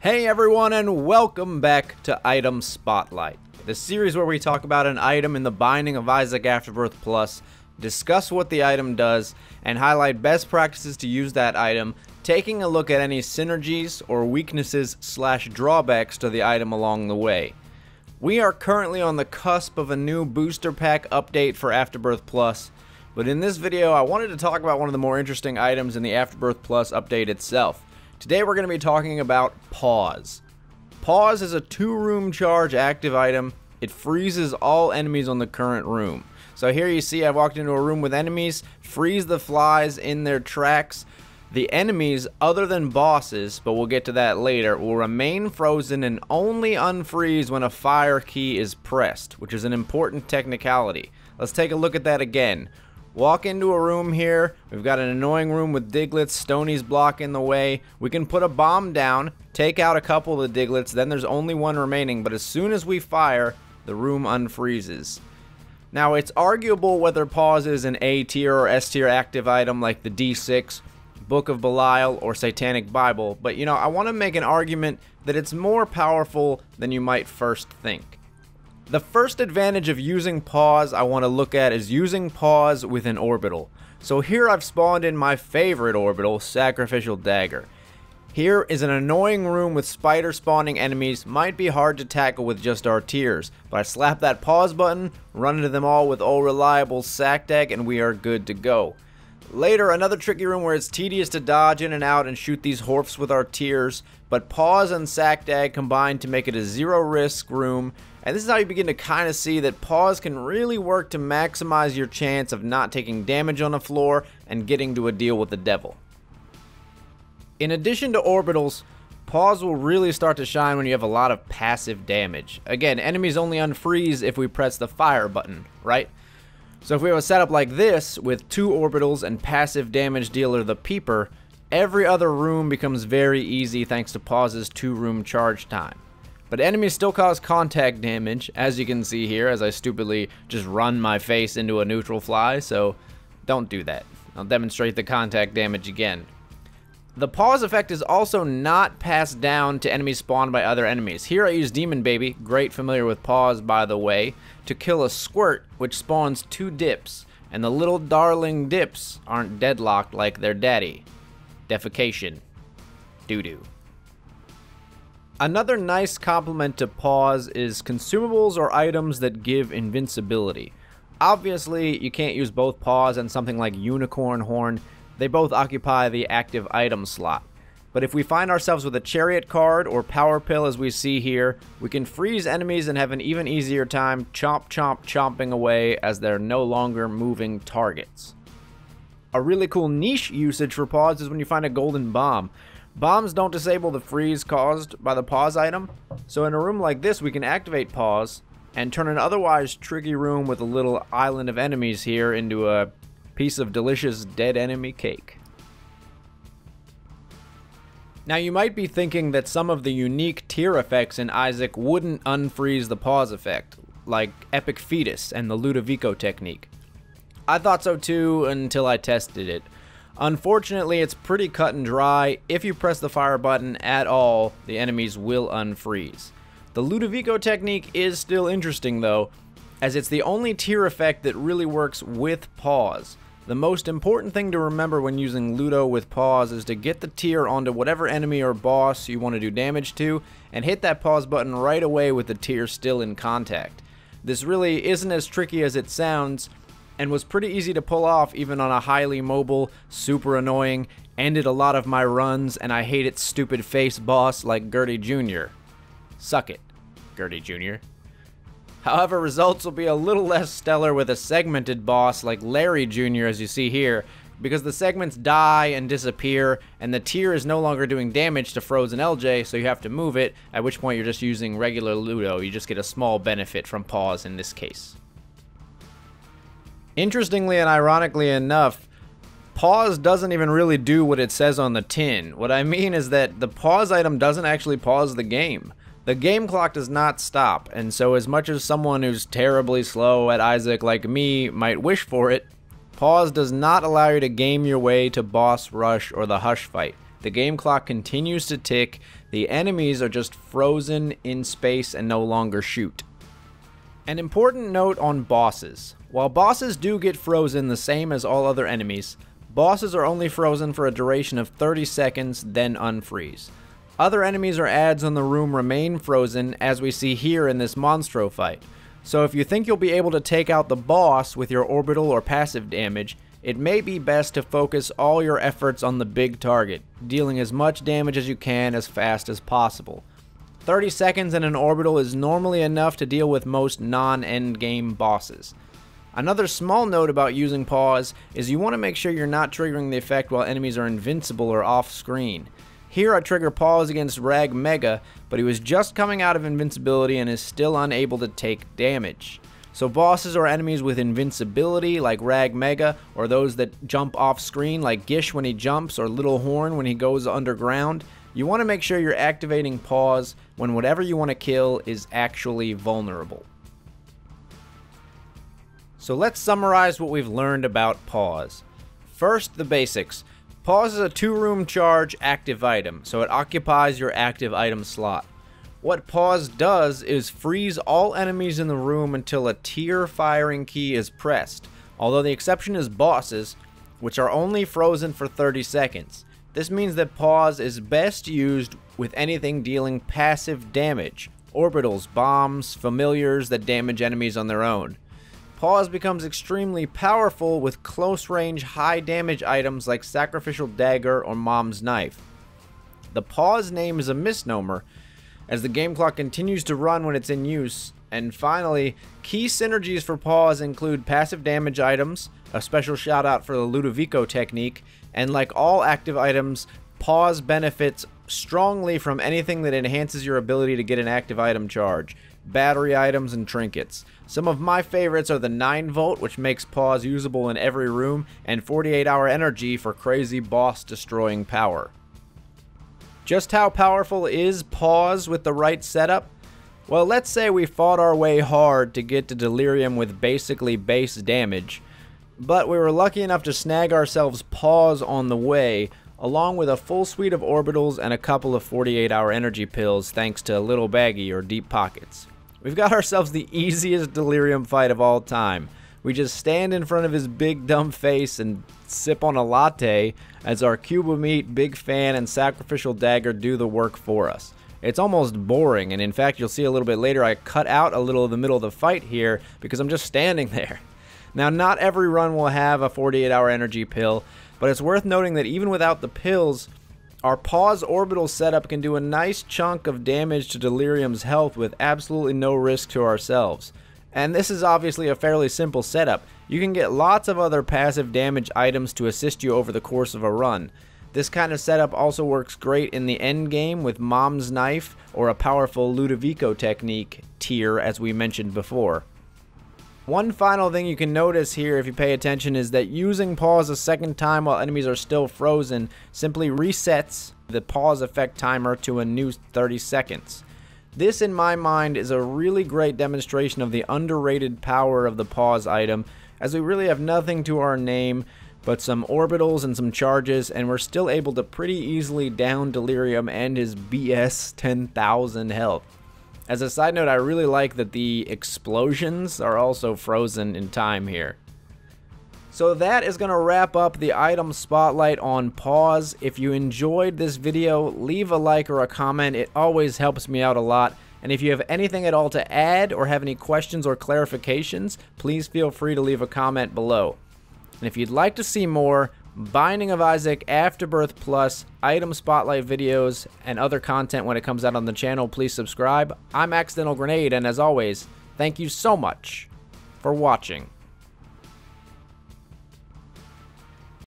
Hey everyone, and welcome back to Item Spotlight, the series where we talk about an item in the Binding of Isaac Afterbirth Plus, discuss what the item does, and highlight best practices to use that item, taking a look at any synergies or weaknesses / drawbacks to the item along the way. We are currently on the cusp of a new booster pack update for Afterbirth Plus, but in this video I wanted to talk about one of the more interesting items in the Afterbirth Plus update itself. Today we're going to be talking about Pause. Pause is a 2-room charge active item. It freezes all enemies on the current room. So here you see I've walked into a room with enemies, freeze the flies in their tracks. The enemies, other than bosses, but we'll get to that later, will remain frozen and only unfreeze when a fire key is pressed, which is an important technicality. Let's take a look at that again. Walk into a room here, we've got an annoying room with diglets, Stony's blocking the way. We can put a bomb down, take out a couple of the diglets, then there's only one remaining, but as soon as we fire, the room unfreezes. Now it's arguable whether Pause is an A tier or S tier active item like the D6, Book of Belial, or Satanic Bible, but you know, I want to make an argument that it's more powerful than you might first think. The first advantage of using Pause I want to look at is using Pause with an orbital. So here I've spawned in my favorite orbital, Sacrificial Dagger. Here is an annoying room with spider spawning enemies, might be hard to tackle with just our tiers, but I slap that pause button, run into them all with old reliable sack deck, and we are good to go. Later, another tricky room where it's tedious to dodge in and out and shoot these horfs with our tiers, but Pause and sack dag combine to make it a zero risk room. And this is how you begin to kind of see that Pause can really work to maximize your chance of not taking damage on the floor and getting to a deal with the devil. In addition to orbitals, Pause will really start to shine when you have a lot of passive damage. Again, enemies only unfreeze if we press the fire button, right? So if we have a setup like this with 2 orbitals and passive damage dealer the Peeper, every other room becomes very easy thanks to Pause's 2-room charge time. But enemies still cause contact damage, as you can see here, as I stupidly just run my face into a neutral fly, so don't do that. I'll demonstrate the contact damage again. The Pause effect is also not passed down to enemies spawned by other enemies. Here I use Demon Baby, great familiar with Pause by the way, to kill a squirt which spawns 2 dips, and the little darling dips aren't deadlocked like their daddy. Defecation. Doo-doo. Another nice complement to Pause is consumables or items that give invincibility. Obviously, you can't use both Pause and something like Unicorn Horn. They both occupy the active item slot. But if we find ourselves with a Chariot card or Power Pill as we see here, we can freeze enemies and have an even easier time chomping away as they're no longer moving targets. A really cool niche usage for Pause is when you find a golden bomb. Bombs don't disable the freeze caused by the Pause item, so in a room like this we can activate Pause and turn an otherwise tricky room with a little island of enemies here into a piece of delicious dead enemy cake. Now you might be thinking that some of the unique tier effects in Isaac wouldn't unfreeze the Pause effect, like Epic Fetus and the Ludovico Technique. I thought so too until I tested it. Unfortunately, it's pretty cut and dry. If you press the fire button at all, the enemies will unfreeze. The Ludovico Technique is still interesting though, as it's the only tier effect that really works with Pause. The most important thing to remember when using Ludo with Pause is to get the tier onto whatever enemy or boss you want to do damage to, and hit that Pause button right away with the tier still in contact. This really isn't as tricky as it sounds, and was pretty easy to pull off even on a highly mobile, super annoying, ended a lot of my runs, and I hate its stupid face boss like Gertie Jr. Suck it, Gertie Jr. However, results will be a little less stellar with a segmented boss like Larry Jr. as you see here, because the segments die and disappear, and the tier is no longer doing damage to Frozen LJ, so you have to move it, at which point you're just using regular Ludo. You just get a small benefit from Pause in this case. Interestingly and ironically enough, Pause doesn't even really do what it says on the tin. What I mean is that the Pause item doesn't actually pause the game. The game clock does not stop, and so as much as someone who's terribly slow at Isaac like me might wish for it, Pause does not allow you to game your way to boss rush or the hush fight. the game clock continues to tick, the enemies are just frozen in space and no longer shoot. An important note on bosses. While bosses do get frozen the same as all other enemies, bosses are only frozen for a duration of 30 seconds, then unfreeze. Other enemies or adds on the room remain frozen, as we see here in this Monstro fight. So if you think you'll be able to take out the boss with your orbital or passive damage, it may be best to focus all your efforts on the big target, dealing as much damage as you can as fast as possible. 30 seconds in an orbital is normally enough to deal with most non-endgame bosses. Another small note about using pause is you want to make sure you're not triggering the effect while enemies are invincible or off screen. Here I trigger pause against Rag Mega, but he was just coming out of invincibility and is still unable to take damage. So bosses or enemies with invincibility like Rag Mega, or those that jump off screen like Gish when he jumps or Little Horn when he goes underground, you want to make sure you're activating pause when whatever you want to kill is actually vulnerable. So let's summarize what we've learned about pause. First, the basics. Pause is a 2-room charge active item, so it occupies your active item slot. What pause does is freeze all enemies in the room until a tier firing key is pressed, although the exception is bosses, which are only frozen for 30 seconds. This means that pause is best used with anything dealing passive damage, orbitals, bombs, familiars that damage enemies on their own. Pause becomes extremely powerful with close-range, high-damage items like Sacrificial Dagger or Mom's Knife. The pause name is a misnomer, as the game clock continues to run when it's in use. And finally, key synergies for pause include passive damage items, a special shout out for the Ludovico Technique, and like all active items, pause benefits strongly from anything that enhances your ability to get an active item charge. Battery items and trinkets. Some of my favorites are the 9-volt, which makes pause usable in every room, and 48-hour energy for crazy boss destroying power. Just how powerful is pause with the right setup? Well, let's say we fought our way hard to get to Delirium with basically base damage, but we were lucky enough to snag ourselves pause on the way, along with a full suite of orbitals and a couple of 48-hour energy pills thanks to Little Baggy or Deep Pockets. We've got ourselves the easiest Delirium fight of all time. We just stand in front of his big dumb face and sip on a latte as our cube of meat, big fan, and sacrificial dagger do the work for us. It's almost boring, and in fact you'll see a little bit later I cut out a little of the middle of the fight here because I'm just standing there. Now not every run will have a 48-hour energy pill, but it's worth noting that even without the pills, our pause orbital setup can do a nice chunk of damage to Delirium's health with absolutely no risk to ourselves. And this is obviously a fairly simple setup. You can get lots of other passive damage items to assist you over the course of a run. This kind of setup also works great in the end game with Mom's Knife or a powerful Ludovico Technique tier, as we mentioned before. One final thing you can notice here if you pay attention is that using pause a second time while enemies are still frozen simply resets the pause effect timer to a new 30 seconds. This, in my mind, is a really great demonstration of the underrated power of the pause item, as we really have nothing to our name but some orbitals and some charges, and we're still able to pretty easily down Delirium and his BS 10,000 health. As a side note, I really like that the explosions are also frozen in time here. So that is going to wrap up the item spotlight on pause. If you enjoyed this video, leave a like or a comment. It always helps me out a lot. And if you have anything at all to add or have any questions or clarifications, please feel free to leave a comment below. And if you'd like to see more Binding of Isaac Afterbirth Plus item spotlight videos and other content when it comes out on the channel, please subscribe. I'm Accidental Grenade, and as always, thank you so much for watching.